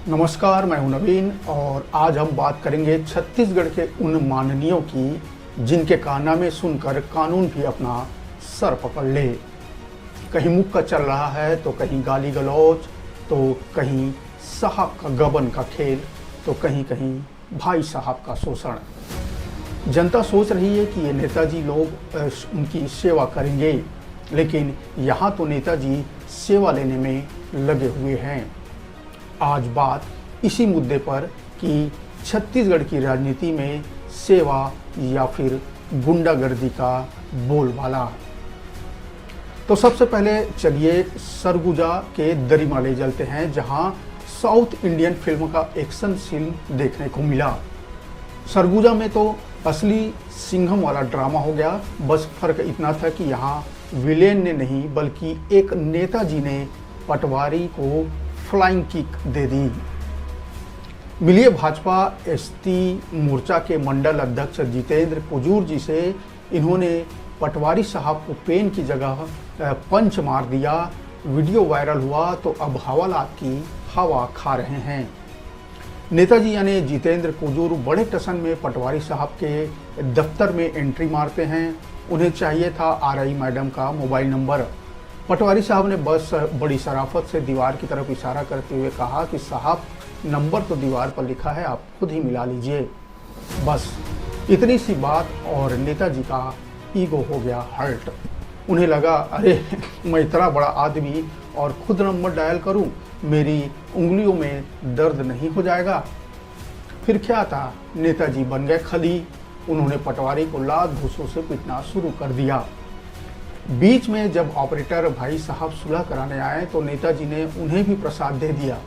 नमस्कार, मैं हूं नवीन और आज हम बात करेंगे छत्तीसगढ़ के उन माननीयों की जिनके कारनामे सुनकर कानून भी अपना सर पकड़ ले। कहीं मुक्का चल रहा है तो कहीं गाली गलौज, तो कहीं साहब का गबन का खेल, तो कहीं कहीं भाई साहब का शोषण। जनता सोच रही है कि ये नेताजी लोग उनकी सेवा करेंगे, लेकिन यहाँ तो नेताजी सेवा लेने में लगे हुए हैं। आज बात इसी मुद्दे पर कि छत्तीसगढ़ की राजनीति में सेवा या फिर गुंडागर्दी का बोलबाला। तो सबसे पहले चलिए सरगुजा के दरिमा ले चलते हैं, जहां साउथ इंडियन फिल्म का एक्शन सीन देखने को मिला। सरगुजा में तो असली सिंघम वाला ड्रामा हो गया। बस फर्क इतना था कि यहाँ विलेन ने नहीं बल्कि एक नेताजी ने पटवारी को फ्लाइंग किक दे दी। मिलिए भाजपा एसटी मोर्चा के मंडल अध्यक्ष जितेंद्र कुजूर जी से। इन्होंने पटवारी साहब को पेन की जगह पंच मार दिया। वीडियो वायरल हुआ तो अब हवालात की हवा खा रहे हैं। नेताजी यानी जितेंद्र कुजूर बड़े टसन में पटवारी साहब के दफ्तर में एंट्री मारते हैं। उन्हें चाहिए था आरआई मैडम का मोबाइल नंबर। पटवारी साहब ने बस बड़ी शराफत से दीवार की तरफ इशारा करते हुए कहा कि साहब, नंबर तो दीवार पर लिखा है, आप खुद ही मिला लीजिए। बस इतनी सी बात और नेताजी का ईगो हो गया हर्ट। उन्हें लगा, अरे मैं इतना बड़ा आदमी और खुद नंबर डायल करूं, मेरी उंगलियों में दर्द नहीं हो जाएगा। फिर क्या था, नेताजी बन गए खली। उन्होंने पटवारी को लात घूंसों से पीटना शुरू कर दिया। बीच में जब ऑपरेटर भाई साहब सुलह कराने आए तो नेताजी ने उन्हें भी प्रसाद दे दिया।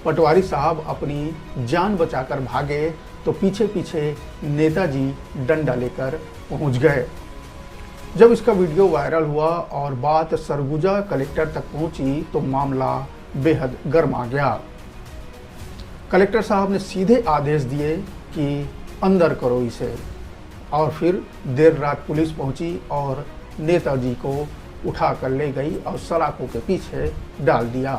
पटवारी साहब अपनी जान बचाकर भागे तो पीछे पीछे नेताजी डंडा लेकर पहुंच गए। जब इसका वीडियो वायरल हुआ और बात सरगुजा कलेक्टर तक पहुंची तो मामला बेहद गर्म आ गया। कलेक्टर साहब ने सीधे आदेश दिए कि अंदर करो इसे, और फिर देर रात पुलिस पहुंची और नेताजी को उठा कर ले गई और सलाखों के पीछे डाल दिया।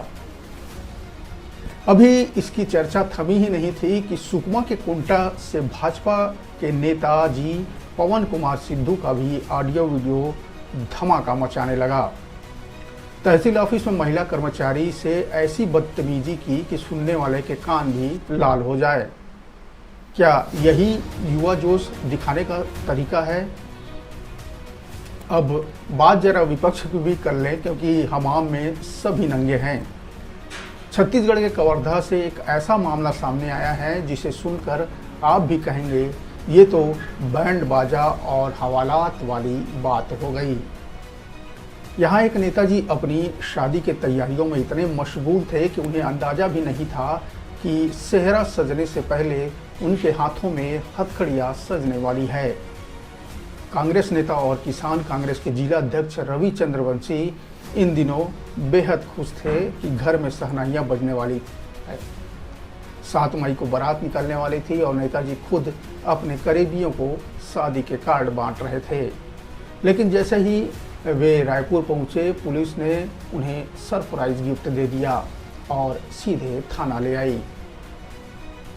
अभी इसकी चर्चा थमी ही नहीं थी कि सुकमा के कुंटा से भाजपा के नेताजी पवन कुमार सिद्धू का भी ऑडियो वीडियो धमाका मचाने लगा। तहसील ऑफिस में महिला कर्मचारी से ऐसी बदतमीजी की कि सुनने वाले के कान भी लाल हो जाए। क्या यही युवा जोश दिखाने का तरीका है? अब बात जरा विपक्ष की भी कर लें, क्योंकि हमाम में सभी नंगे हैं। छत्तीसगढ़ के कवर्धा से एक ऐसा मामला सामने आया है जिसे सुनकर आप भी कहेंगे ये तो बैंड बाजा और हवालात वाली बात हो गई। यहाँ एक नेताजी अपनी शादी के तैयारियों में इतने मशगूल थे कि उन्हें अंदाजा भी नहीं था कि सेहरा सजने से पहले उनके हाथों में हथकड़ियाँ सजने वाली है। कांग्रेस नेता और किसान कांग्रेस के जिला अध्यक्ष रवि चंद्रवंशी इन दिनों बेहद खुश थे कि घर में शहनाइयाँ बजने वाली है। 7 मई को बारात निकलने वाली थी और नेताजी खुद अपने करीबियों को शादी के कार्ड बांट रहे थे। लेकिन जैसे ही वे रायपुर पहुंचे, पुलिस ने उन्हें सरप्राइज गिफ्ट दे दिया और सीधे थाना ले आई।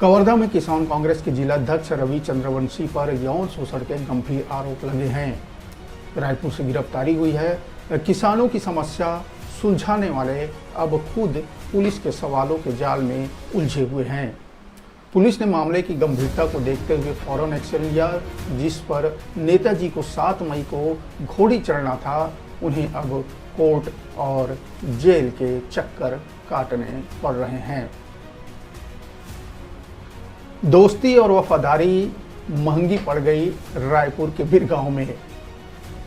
कवर्धा में किसान कांग्रेस के जिला अध्यक्ष रवि चंद्रवंशी पर यौन शोषण के गंभीर आरोप लगे हैं। रायपुर से गिरफ्तारी हुई है। किसानों की समस्या सुलझाने वाले अब खुद पुलिस के सवालों के जाल में उलझे हुए हैं। पुलिस ने मामले की गंभीरता को देखते हुए फौरन एक्शन लिया। जिस पर नेताजी को 7 मई को घोड़ी चढ़ना था, उन्हें अब कोर्ट और जेल के चक्कर काटने पड़ रहे हैं। दोस्ती और वफादारी महंगी पड़ गई रायपुर के बिरगांव में।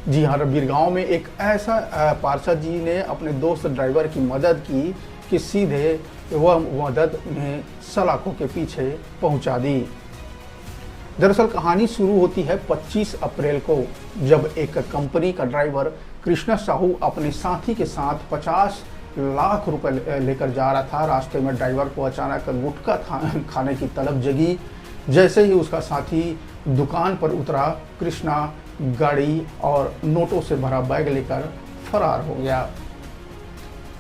जी हाँ, बिरगांव में एक ऐसा पार्षद जी ने अपने दोस्त ड्राइवर की मदद की कि सीधे वह मदद उन्हें सलाखों के पीछे पहुंचा दी। दरअसल कहानी शुरू होती है 25 अप्रैल को, जब एक कंपनी का ड्राइवर कृष्णा साहू अपने साथी के साथ 50 लाख रुपए लेकर जा रहा था। रास्ते में ड्राइवर को अचानक गुटखा खाने की तलब जगी। जैसे ही उसका साथी दुकान पर उतरा, कृष्णा गाड़ी और नोटों से भरा बैग लेकर फरार हो गया।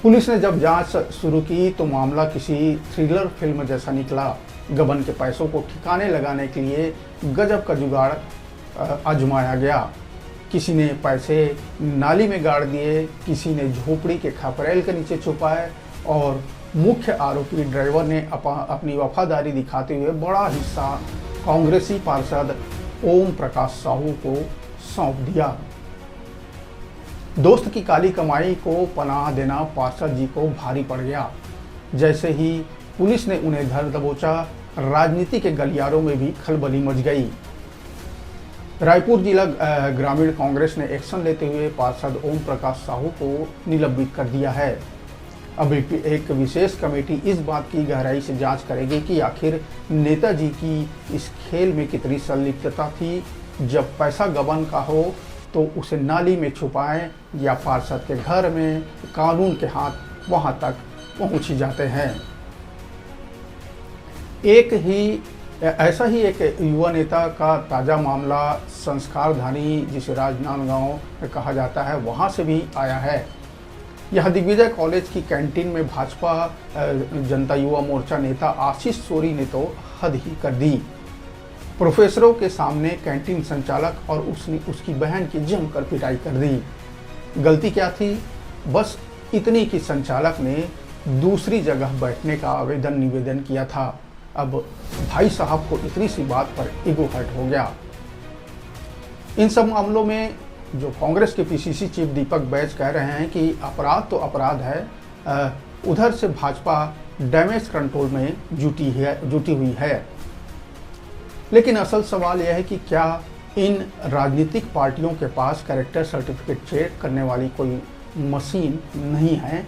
पुलिस ने जब जांच शुरू की तो मामला किसी थ्रिलर फिल्म जैसा निकला। गबन के पैसों को ठिकाने लगाने के लिए गजब का जुगाड़ आजमाया गया। किसी ने पैसे नाली में गाड़ दिए, किसी ने झोपड़ी के खपरेल के नीचे छुपाए और मुख्य आरोपी ड्राइवर ने अपनी वफादारी दिखाते हुए बड़ा हिस्सा कांग्रेसी पार्षद ओम प्रकाश साहू को सौंप दिया। दोस्त की काली कमाई को पनाह देना पार्षद जी को भारी पड़ गया। जैसे ही पुलिस ने उन्हें धर दबोचा, राजनीति के गलियारों में भी खलबली मच गई। रायपुर जिला ग्रामीण कांग्रेस ने एक्शन लेते हुए पार्षद ओम प्रकाश साहू को निलंबित कर दिया है। अब एक विशेष कमेटी इस बात की गहराई से जांच करेगी कि आखिर नेताजी की इस खेल में कितनी संलिप्तता थी। जब पैसा गबन का हो तो उसे नाली में छुपाएं या पार्षद के घर में कानून के हाथ वहां तक पहुंच ही जाते हैं। ऐसा ही एक युवा नेता का ताज़ा मामला संस्कारधानी, जिसे राजनांदगांव कहा जाता है, वहां से भी आया है। यह दिग्विजय कॉलेज की कैंटीन में भाजपा जनता युवा मोर्चा नेता आशीष सोरी ने तो हद ही कर दी। प्रोफेसरों के सामने कैंटीन संचालक और उसकी बहन की जमकर पिटाई कर दी। गलती क्या थी? बस इतनी कि संचालक ने दूसरी जगह बैठने का निवेदन किया था। अब भाई साहब को इतनी सी बात पर ईगो हर्ट हो गया। इन सब मामलों में जो कांग्रेस के पीसीसी चीफ दीपक बैज कह रहे हैं कि अपराध तो अपराध है, उधर से भाजपा डैमेज कंट्रोल में जुटी हुई है। लेकिन असल सवाल यह है कि क्या इन राजनीतिक पार्टियों के पास कैरेक्टर सर्टिफिकेट चेक करने वाली कोई मशीन नहीं है?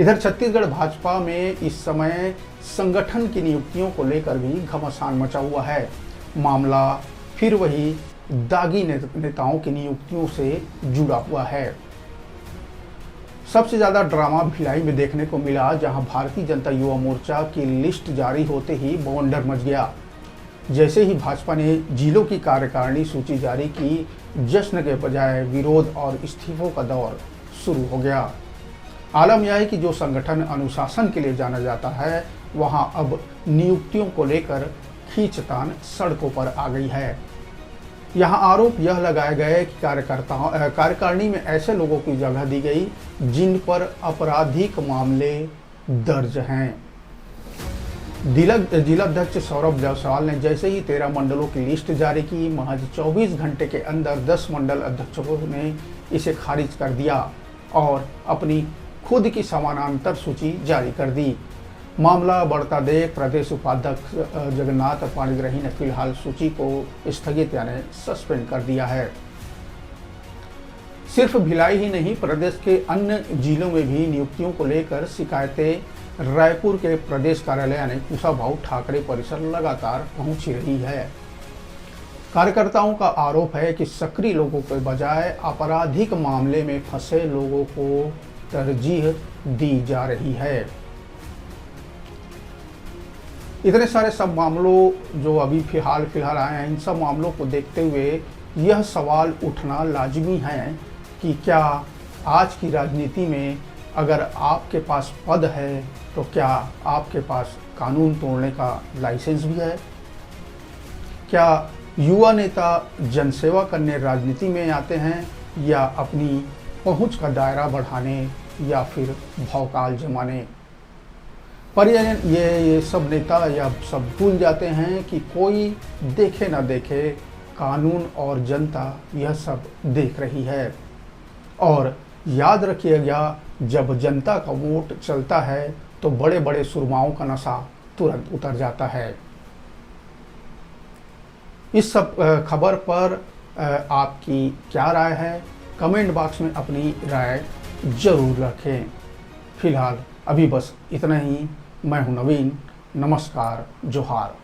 इधर छत्तीसगढ़ भाजपा में इस समय संगठन की नियुक्तियों को लेकर भी घमासान मचा हुआ है। मामला फिर वही दागी नेताओं की नियुक्तियों से जुड़ा हुआ है। सबसे ज़्यादा ड्रामा भिलाई में देखने को मिला, जहां भारतीय जनता युवा मोर्चा की लिस्ट जारी होते ही बवंडर मच गया। जैसे ही भाजपा ने जिलों की कार्यकारिणी सूची जारी की, जश्न के बजाय विरोध और इस्तीफों का दौर शुरू हो गया। आलम यह है कि जो संगठन अनुशासन के लिए जाना जाता है, वहां अब नियुक्तियों को लेकर खींचतान सड़कों पर आ गई है। यहाँ आरोप यह लगाए गए कि कार्यकारिणी में ऐसे लोगों की जगह दी गई जिन पर आपराधिक मामले दर्ज हैं। जिलाध्यक्ष सौरभ जायसवाल ने जैसे ही 13 मंडलों की लिस्ट जारी की, महज 24 घंटे के अंदर 10 मंडल अध्यक्षों ने इसे खारिज कर दिया और अपनी खुद की समानांतर सूची जारी कर दी। मामला बढ़ता देख प्रदेश उपाध्यक्ष जगन्नाथ पाणिग्राही ने फिलहाल सूची को स्थगित यानी सस्पेंड कर दिया है। सिर्फ भिलाई ही नहीं, प्रदेश के अन्य जिलों में भी नियुक्तियों को लेकर शिकायतें रायपुर के प्रदेश कार्यालय यानी कुशाभाऊ ठाकरे परिसर लगातार पहुंच ही रही है। कार्यकर्ताओं का आरोप है कि सक्रिय लोगों के बजाय आपराधिक मामले में फंसे लोगों को तरजीह दी जा रही है। इतने सारे सब मामलों जो अभी फिलहाल आए हैं, इन सब मामलों को देखते हुए यह सवाल उठना लाजिमी है कि क्या आज की राजनीति में अगर आपके पास पद है तो क्या आपके पास कानून तोड़ने का लाइसेंस भी है? क्या युवा नेता जनसेवा करने राजनीति में आते हैं या अपनी पहुंच का दायरा बढ़ाने या फिर भौकाल जमाने? पर ये सब नेता या सब भूल जाते हैं कि कोई देखे ना देखे, कानून और जनता यह सब देख रही है। और याद रखिएगा, जब जनता का वोट चलता है तो बड़े बड़े सुरमाओं का नशा तुरंत उतर जाता है। इस सब खबर पर आपकी क्या राय है? कमेंट बॉक्स में अपनी राय जरूर रखें। फिलहाल अभी बस इतना ही। मैं हूं नवीन। नमस्कार, जोहार।